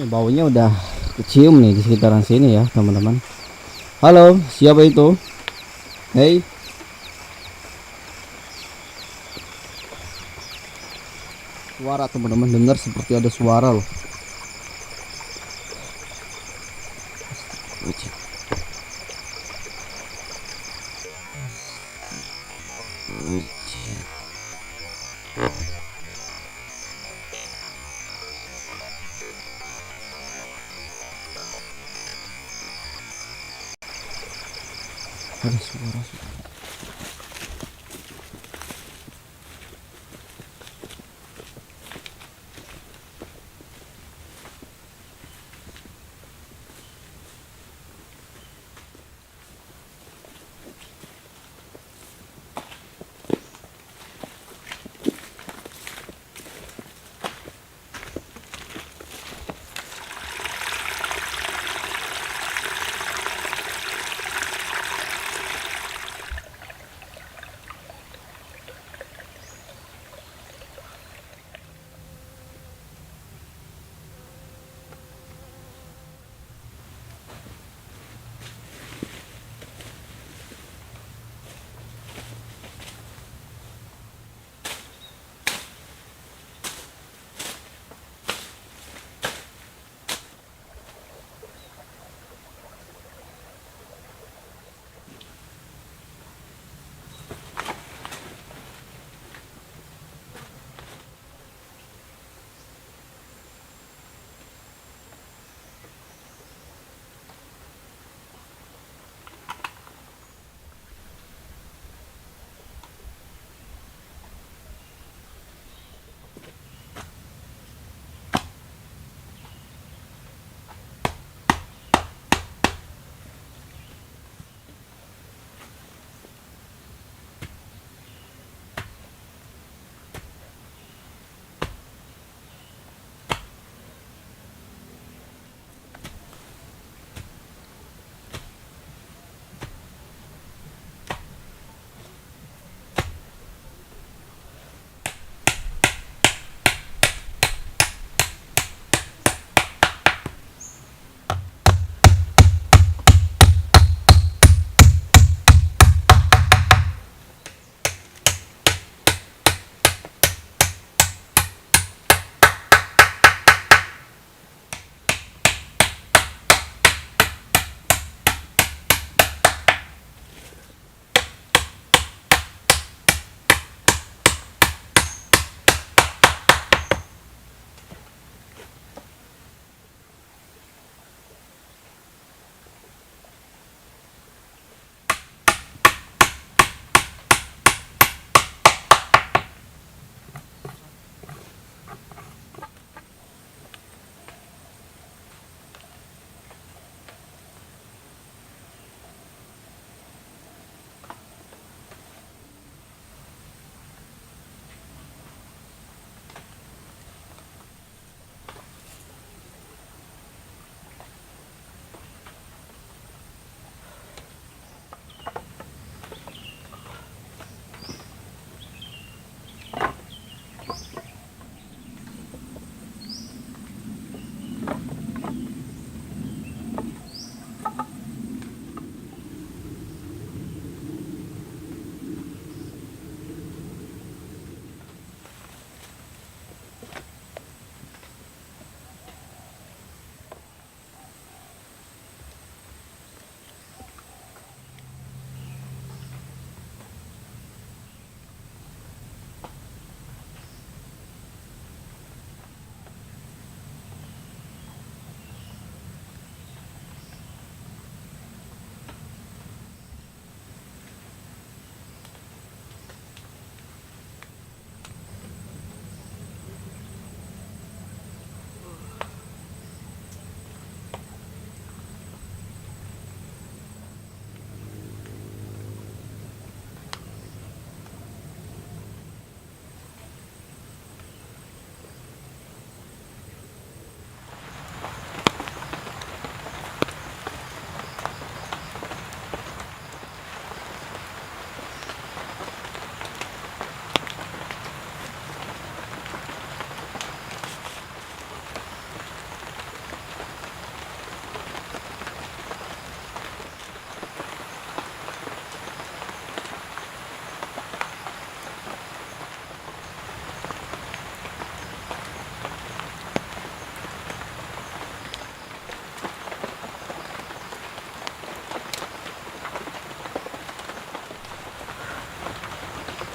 Baunya udah kecium nih di sekitaran sini ya teman-teman. Halo, siapa itu? Hei, suara teman-teman, dengar seperti ada suara loh. Ada suara.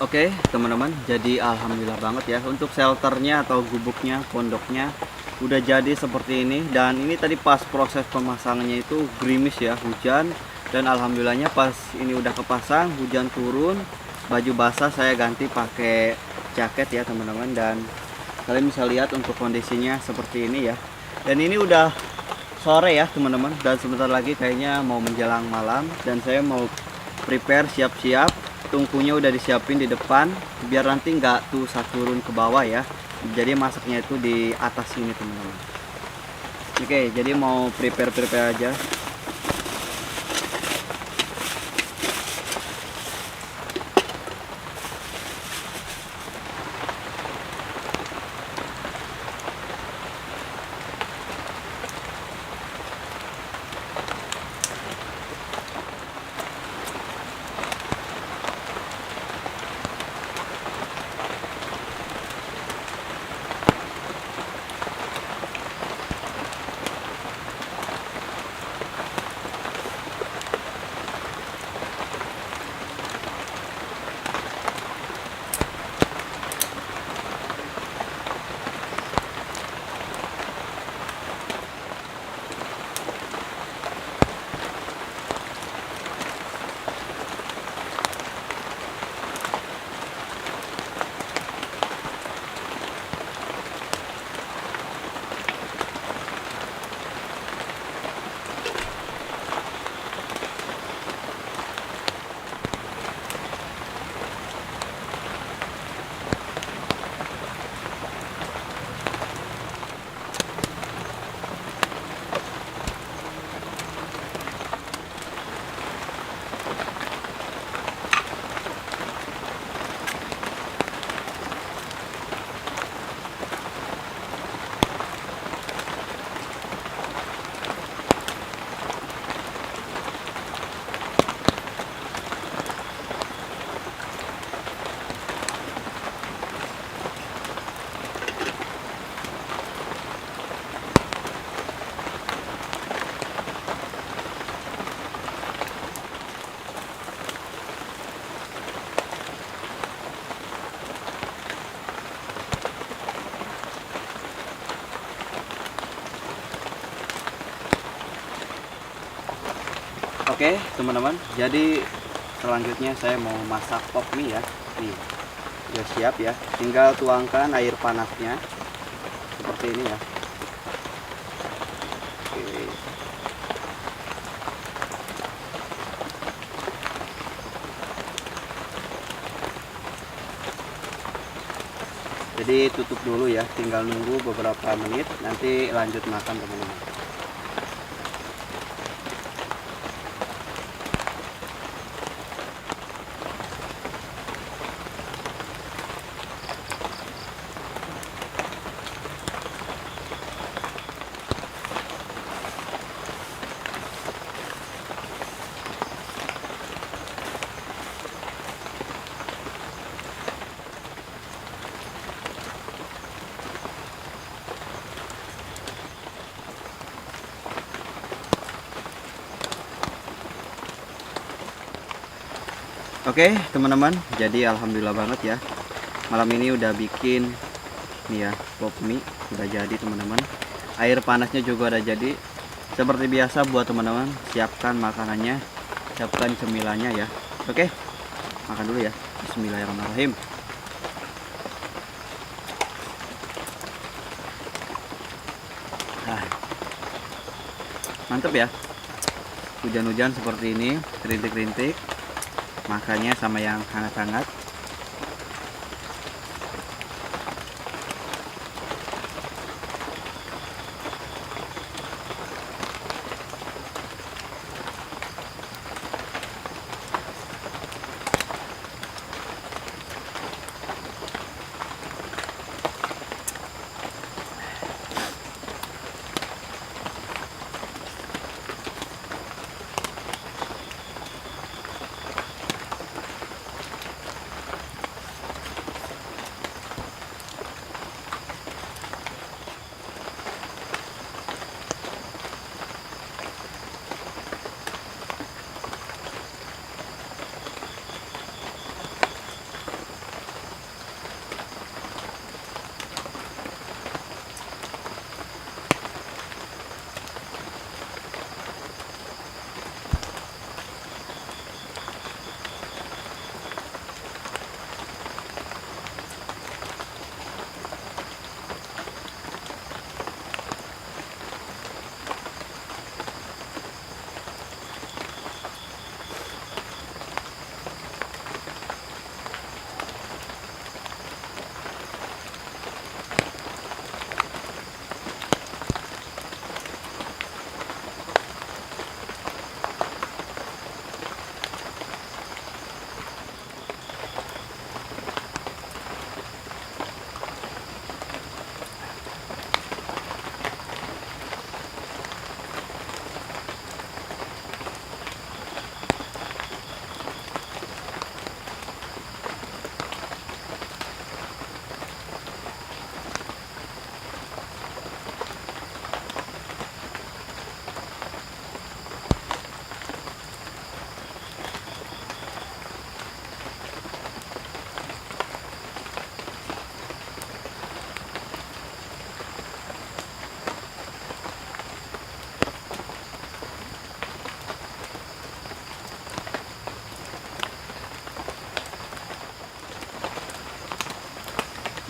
Oke teman-teman, jadi alhamdulillah banget ya untuk shelternya atau gubuknya, pondoknya udah jadi seperti ini. Dan ini tadi pas proses pemasangannya itu gerimis ya, hujan. Dan alhamdulillahnya pas ini udah kepasang, hujan turun, baju basah saya ganti pakai jaket ya teman-teman. Dan kalian bisa lihat untuk kondisinya seperti ini ya. Dan ini udah sore ya teman-teman, dan sebentar lagi kayaknya mau menjelang malam. Dan saya mau prepare, siap-siap, tungkunya udah disiapin di depan biar nanti nggak tuh turun ke bawah ya. Jadi masaknya itu di atas ini teman-teman. Oke, jadi mau prepare aja. Oke teman-teman, jadi selanjutnya saya mau masak pop mie ya. Nih, udah siap ya. Tinggal tuangkan air panasnya seperti ini ya. Oke. Jadi tutup dulu ya, tinggal nunggu beberapa menit, nanti lanjut makan teman-teman. Oke teman-teman, jadi alhamdulillah banget ya, malam ini udah bikin nih ya pop mie, udah jadi teman-teman. Air panasnya juga udah jadi. Seperti biasa buat teman-teman, siapkan makanannya, siapkan cemilannya ya. Oke, makan dulu ya. Bismillahirrahmanirrahim. Mantep ya, hujan-hujan seperti ini, rintik-rintik, makannya sama yang hangat-hangat.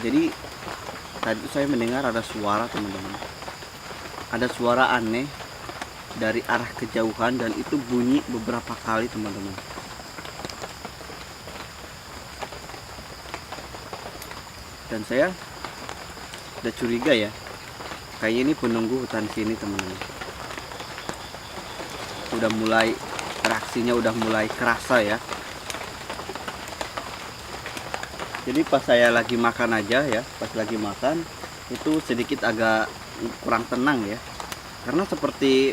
Jadi tadi itu saya mendengar ada suara teman-teman, ada suara aneh dari arah kejauhan dan itu bunyi beberapa kali teman-teman. Dan saya udah curiga ya, kayaknya ini penunggu hutan sini teman-teman. Udah mulai reaksinya udah mulai kerasa ya. Jadi pas saya lagi makan aja ya, pas lagi makan itu sedikit agak kurang tenang ya, karena seperti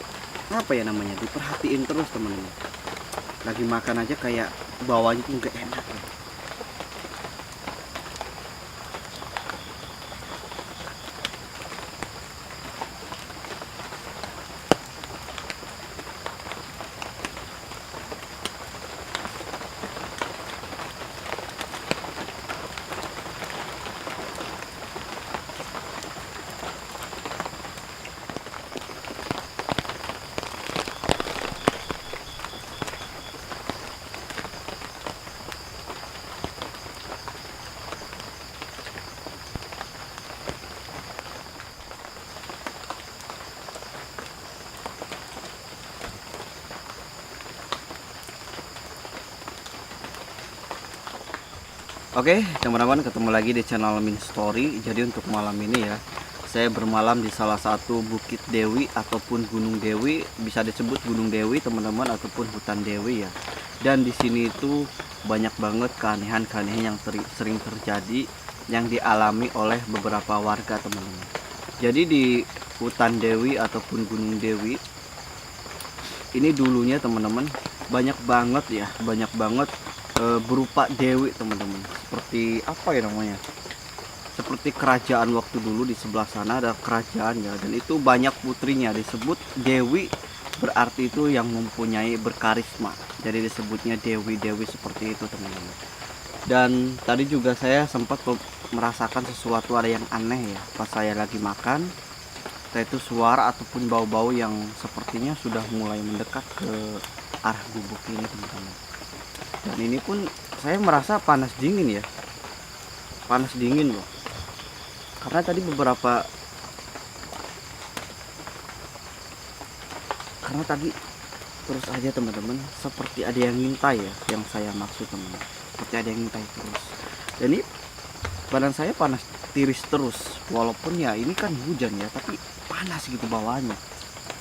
apa ya namanya, diperhatiin terus teman-teman. Lagi makan aja kayak bawahnya tuh nggak enak ya. Oke teman-teman, ketemu lagi di channel Min Story. Jadi untuk malam ini ya, saya bermalam di salah satu Bukit Dewi ataupun Gunung Dewi, bisa disebut Gunung Dewi teman-teman, ataupun hutan Dewi ya. Dan di sini itu banyak banget keanehan-keanehan yang sering terjadi yang dialami oleh beberapa warga teman-teman. Jadi di hutan Dewi ataupun Gunung Dewi ini dulunya teman-teman banyak banget ya, banyak banget berupa dewi teman-teman. Seperti apa ya namanya, seperti kerajaan waktu dulu. Di sebelah sana ada kerajaan ya, dan itu banyak putrinya. Disebut dewi berarti itu yang mempunyai berkarisma, jadi disebutnya dewi-dewi seperti itu teman-teman. Dan tadi juga saya sempat merasakan sesuatu ada yang aneh ya pas saya lagi makan, yaitu suara ataupun bau-bau yang sepertinya sudah mulai mendekat ke arah gubuk ini teman-teman. Dan ini pun saya merasa panas dingin ya, panas dingin loh, karena tadi terus aja teman-teman, seperti ada yang ngintai ya, yang saya maksud teman-teman, seperti ada yang ngintai terus. Dan ini badan saya panas tiris terus, walaupun ya ini kan hujan ya, tapi panas gitu bawahnya.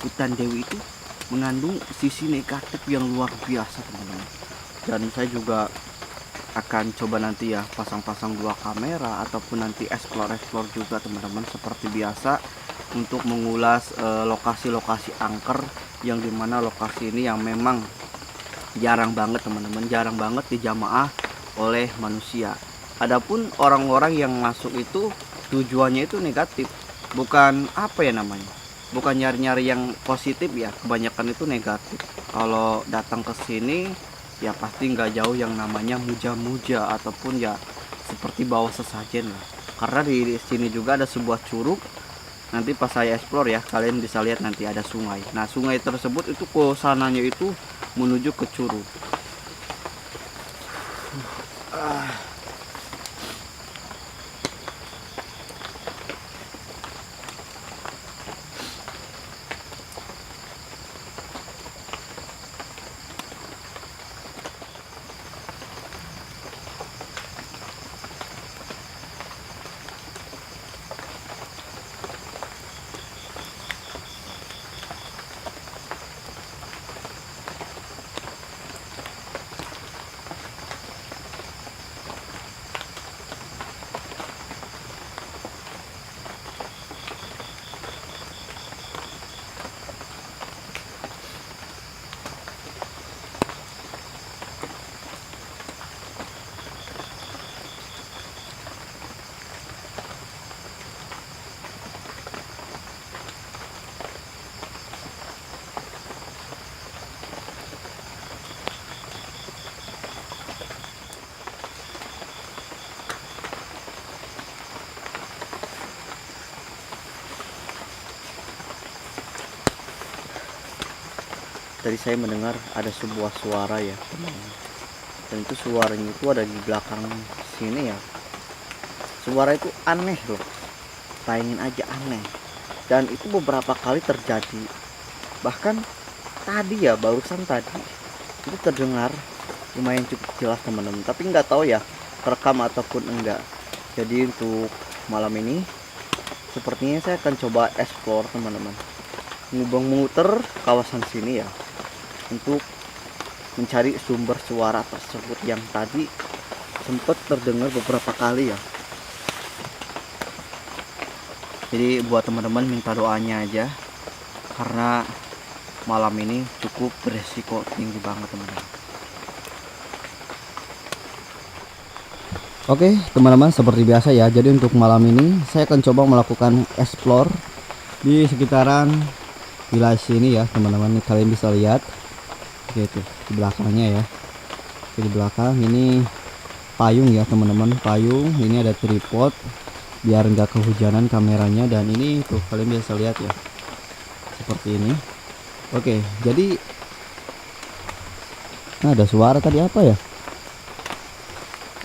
Hutan Dewi itu mengandung sisi negatif yang luar biasa teman-teman. Dan saya juga akan coba nanti ya pasang-pasang dua kamera ataupun nanti explore juga teman-teman, seperti biasa untuk mengulas lokasi-lokasi angker yang dimana lokasi ini yang memang jarang banget teman-teman, jarang banget dijamaah oleh manusia. Adapun orang-orang yang masuk itu tujuannya itu negatif, bukan apa ya namanya, bukan nyari-nyari yang positif ya, kebanyakan itu negatif. Kalau datang ke sini ya pasti nggak jauh yang namanya muja-muja ataupun ya seperti bawa sesajen lah. Karena di sini juga ada sebuah curug. Nanti pas saya explore ya, kalian bisa lihat nanti ada sungai. Nah sungai tersebut itu ke sananya itu menuju ke curug. Tadi saya mendengar ada sebuah suara ya teman-teman, dan itu suaranya itu ada di belakang sini ya. Suara itu aneh loh, bayangin aja aneh. Dan itu beberapa kali terjadi. Bahkan tadi ya, barusan tadi itu terdengar lumayan cukup jelas teman-teman. Tapi nggak tahu ya kerekam ataupun enggak. Jadi untuk malam ini sepertinya saya akan coba explore teman-teman, muter kawasan sini ya, untuk mencari sumber suara tersebut yang tadi sempat terdengar beberapa kali ya. Jadi buat teman-teman minta doanya aja, karena malam ini cukup beresiko tinggi banget teman-teman. Oke teman-teman, seperti biasa ya, jadi untuk malam ini saya akan coba melakukan explore di sekitaran wilayah sini ya teman-teman. Kalian bisa lihat gitu di belakangnya ya. Oke, di belakang ini payung ya teman-teman, payung. Ini ada tripod biar nggak kehujanan kameranya, dan ini tuh kalian bisa lihat ya seperti ini. Oke, jadi ada suara tadi apa ya?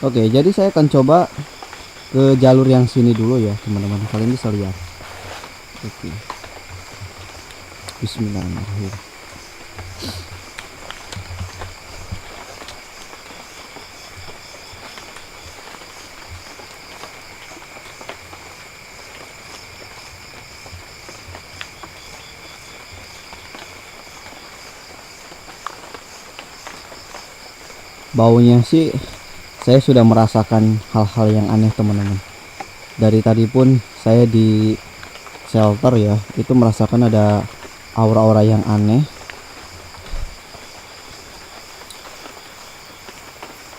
Oke, jadi saya akan coba ke jalur yang sini dulu ya teman-teman, kalian bisa lihat. Oke, bismillahirrahmanirrahim. Baunya sih saya sudah merasakan hal-hal yang aneh teman-teman. Dari tadi pun saya di shelter ya, itu merasakan ada aura-aura yang aneh.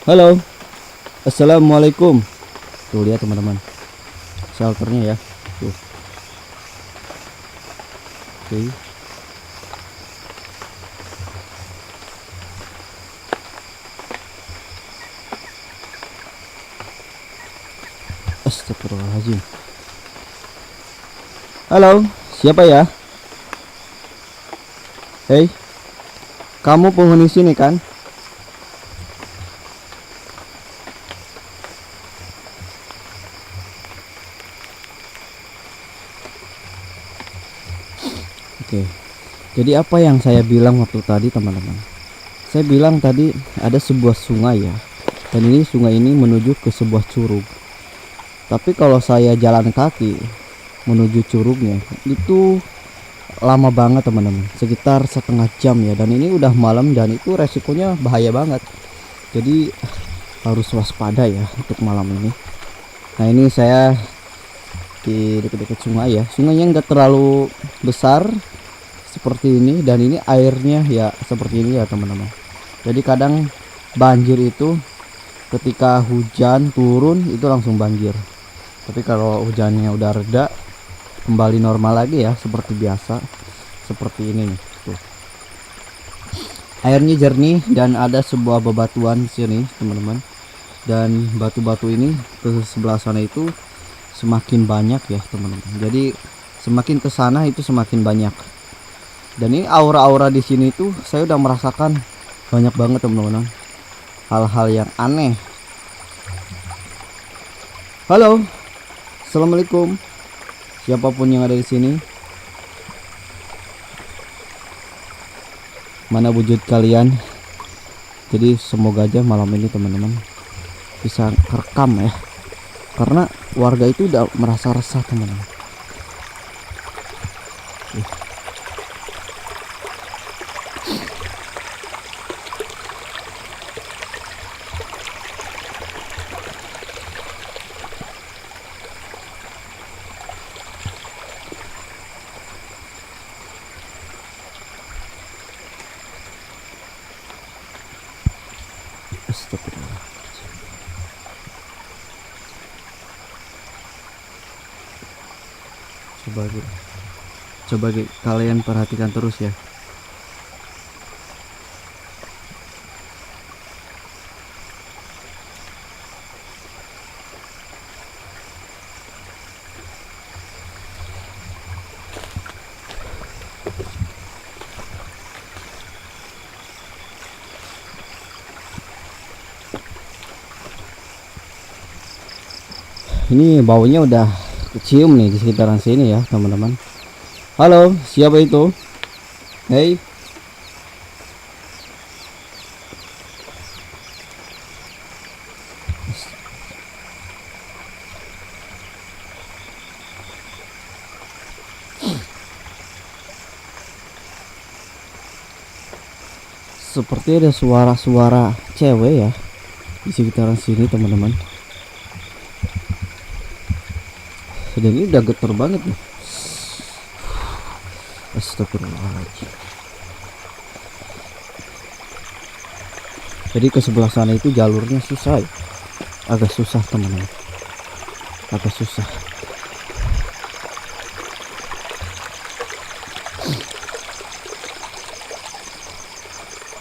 Halo, assalamualaikum. Tuh lihat teman-teman, shelternya ya. Tuh. Oke. Astagfirullahaladzim. Halo, siapa ya? Hei, kamu penghuni sini kan? Oke, jadi apa yang saya bilang waktu tadi teman-teman? Saya bilang tadi ada sebuah sungai ya, dan ini sungai ini menuju ke sebuah curug. Tapi kalau saya jalan kaki menuju curugnya itu lama banget teman-teman, sekitar setengah jam ya, dan ini udah malam dan itu resikonya bahaya banget. Jadi harus waspada ya untuk malam ini. Nah ini saya di dekat-dekat sungai ya, sungainya nggak terlalu besar seperti ini, dan ini airnya ya seperti ini ya teman-teman. Jadi kadang banjir itu ketika hujan turun itu langsung banjir. Tapi kalau hujannya udah reda, kembali normal lagi ya seperti biasa. Seperti ini nih. Tuh. Airnya jernih dan ada sebuah bebatuan di sini, teman-teman. Dan batu-batu ini ke sebelah sana itu semakin banyak ya, teman-teman. Jadi semakin ke sana itu semakin banyak. Dan ini aura-aura di sini tuh saya udah merasakan banyak banget, teman-teman. Hal-hal yang aneh. Halo. Assalamualaikum, siapapun yang ada di sini. Mana wujud kalian? Jadi semoga aja malam ini teman-teman bisa kerekam ya, karena warga itu udah merasa resah teman-teman. Astagfirullah. Coba kalian perhatikan terus ya. ini baunya udah kecium nih di sekitaran sini ya teman-teman. Halo, siapa itu? Hei. Seperti ada suara-suara cewek ya di sekitaran sini teman-teman. Dan ini udah getar banget nih. Astagfirullahaladzim. Jadi ke sebelah sana itu jalurnya susah ya. Agak susah teman-teman. Agak susah.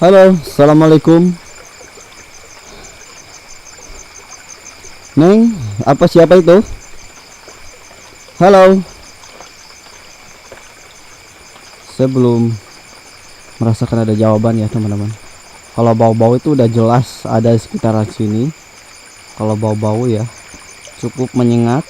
Halo, assalamualaikum. Neng, apa siapa itu? Halo. Saya belum merasakan ada jawaban ya teman-teman. Kalau bau-bau itu udah jelas ada di sekitaran sini. Kalau bau-bau ya cukup menyengat.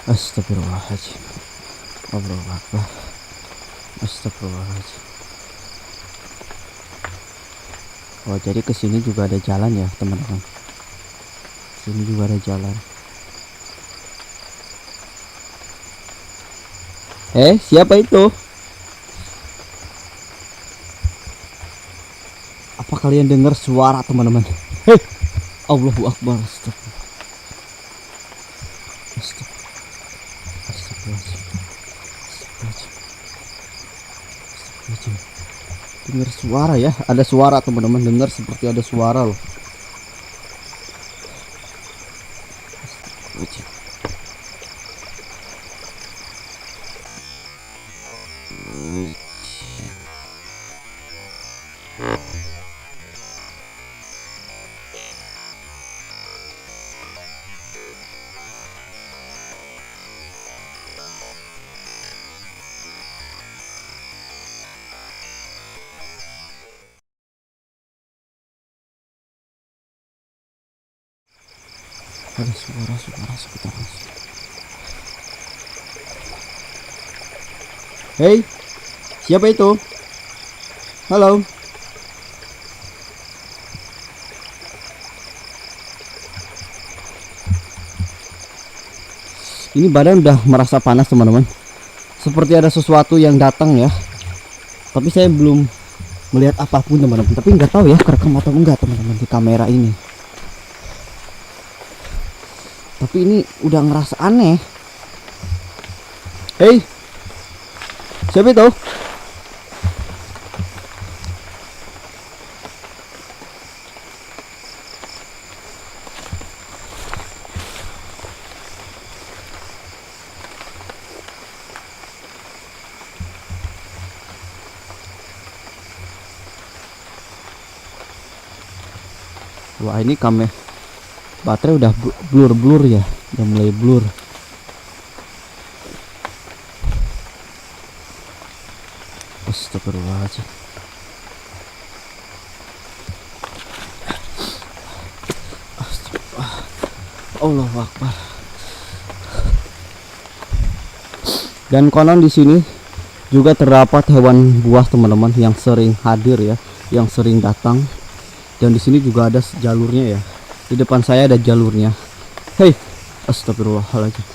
Astagfirullahaladzim. Allahu Akbar. Astagfirullahaladzim. Oh, jadi ke sini juga ada jalan ya teman-teman. Sini juga ada jalan. Siapa itu? Apa kalian dengar suara teman-teman? Allahu Akbar. Dengar suara ya, ada suara teman-teman, dengar seperti ada suara loh. Ada suara-suara sekitaran. Hei, siapa itu? Halo. Ini badan udah merasa panas teman-teman. Seperti ada sesuatu yang datang ya. Tapi saya belum melihat apapun teman-teman. Tapi nggak tahu ya kerekam atau enggak teman-teman di kamera ini. Tapi ini udah ngerasa aneh. Hei, siapa itu? Wah, ini kamera baterai udah blur ya, udah mulai blur. Astagfirullahaladzim. Allahu Akbar. Dan konon di sini juga terdapat hewan buas teman-teman yang sering hadir ya, yang sering datang. Dan di sini juga ada jalurnya ya. Di depan saya ada jalurnya. Hei, astagfirullahaladzim.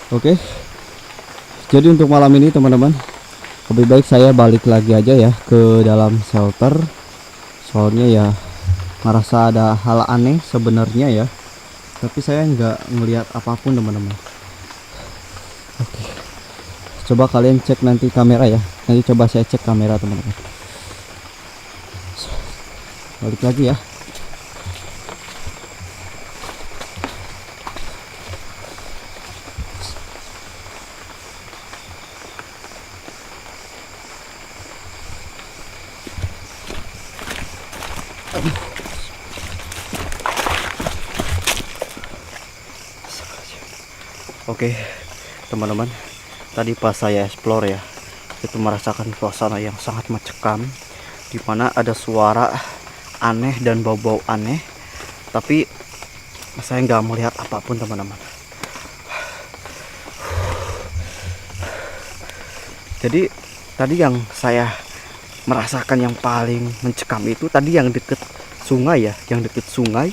Oke, jadi untuk malam ini teman-teman, lebih baik saya balik lagi aja ya ke dalam shelter. Soalnya ya ngerasa ada hal aneh sebenarnya ya. tapi saya nggak ngelihat apapun teman-teman. Oke, coba kalian cek nanti kamera ya, nanti coba saya cek kamera teman-teman. Balik lagi ya. Oke teman-teman, tadi pas saya explore ya, itu merasakan suasana yang sangat mencekam, di mana ada suara aneh dan bau-bau aneh, tapi saya nggak melihat apapun teman-teman. Jadi tadi yang saya merasakan yang paling mencekam itu tadi yang deket sungai ya, yang deket sungai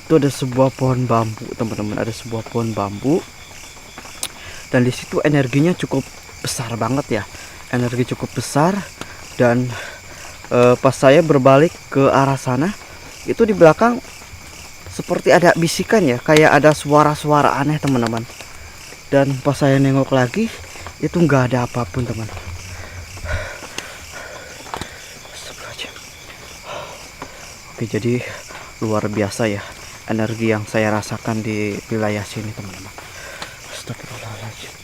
itu ada sebuah pohon bambu teman-teman, ada sebuah pohon bambu. Dan di situ energinya cukup besar banget ya, energi cukup besar. Dan pas saya berbalik ke arah sana, itu di belakang seperti ada bisikan ya, kayak ada suara-suara aneh teman-teman. Dan pas saya nengok lagi, itu nggak ada apapun teman. Oke, jadi luar biasa ya energi yang saya rasakan di wilayah sini teman-teman. Astagfirullahaladzim.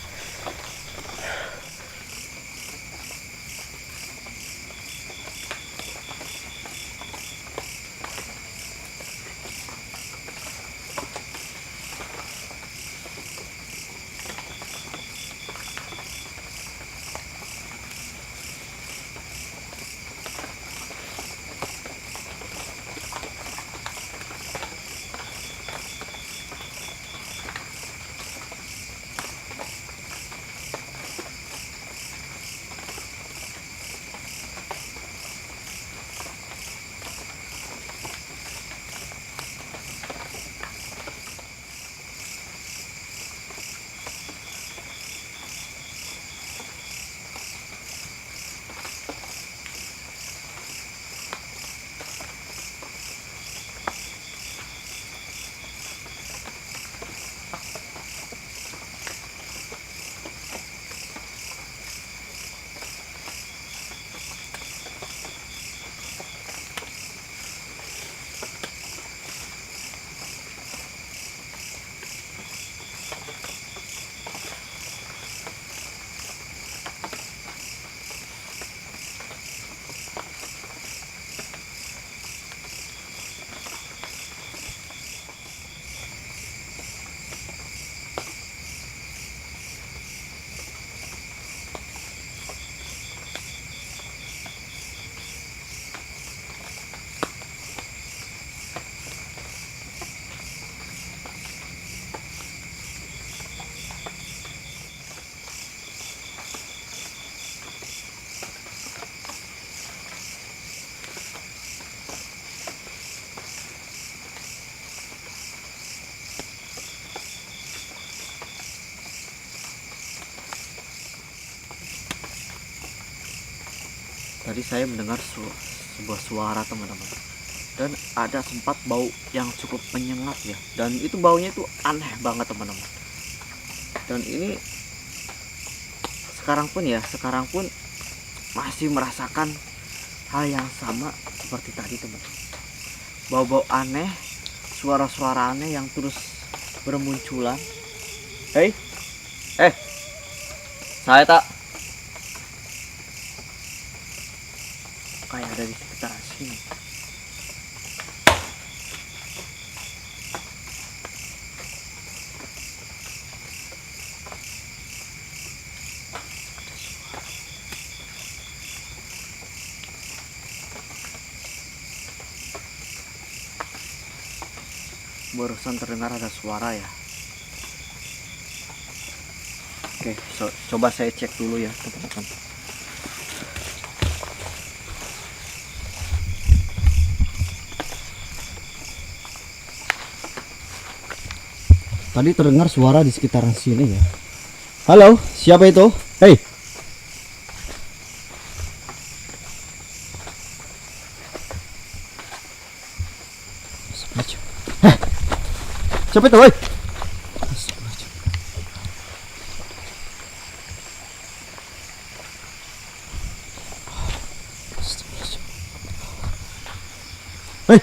Tadi saya mendengar sebuah suara teman-teman, dan ada sempat bau yang cukup menyengat ya, dan itu baunya itu aneh banget teman-teman. Dan ini sekarang pun masih merasakan hal yang sama seperti tadi teman-teman. Bau-bau aneh, suara-suara aneh yang terus bermunculan. Saya tak kayak ada di sekitar sini. Barusan terdengar ada suara ya. Oke, coba saya cek dulu ya teman-teman. Tadi terdengar suara di sekitaran sini ya. Halo, siapa itu? Hei. Siapa itu, woi? Hei,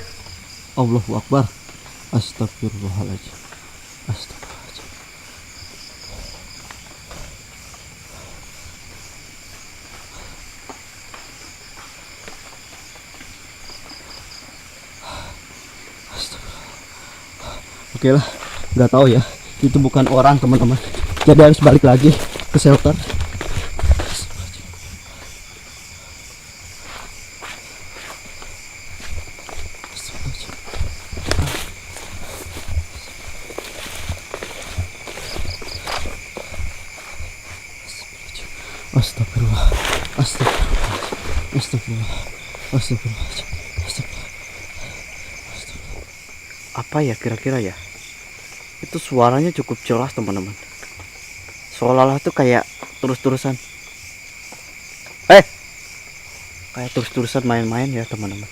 Allahu Akbar. Astagfirullahaladzim. Astagfirullahaladzim. Oke lah, nggak tahu ya. Itu bukan orang, teman-teman. Jadi harus balik lagi ke shelter. Astagfirullah. Astagfirullah. Astagfirullah. Astagfirullah. Astagfirullah. Apa ya kira-kira ya? Itu suaranya cukup jelas, teman-teman. Seolah-olah tuh kayak terus-terusan. Kayak terus-terusan main-main ya, teman-teman.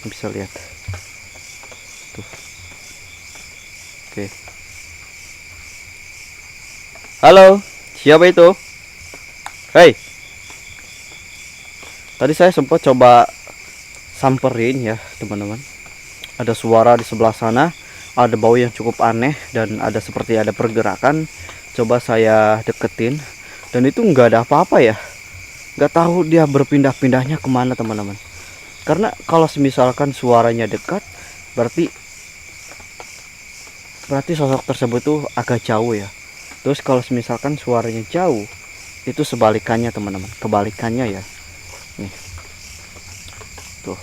Bisa lihat. Tuh. Oke. Halo, siapa itu? Hei. Tadi saya sempat coba samperin ya, teman-teman. Ada suara di sebelah sana, ada bau yang cukup aneh dan ada seperti ada pergerakan. Coba saya deketin dan itu nggak ada apa-apa ya. Nggak tahu dia berpindah-pindahnya kemana, teman-teman. Karena kalau misalkan suaranya dekat, berarti sosok tersebut tuh agak jauh ya. Terus kalau misalkan suaranya jauh, itu sebalikannya, teman-teman. Kebalikannya ya. Nih. Tuh.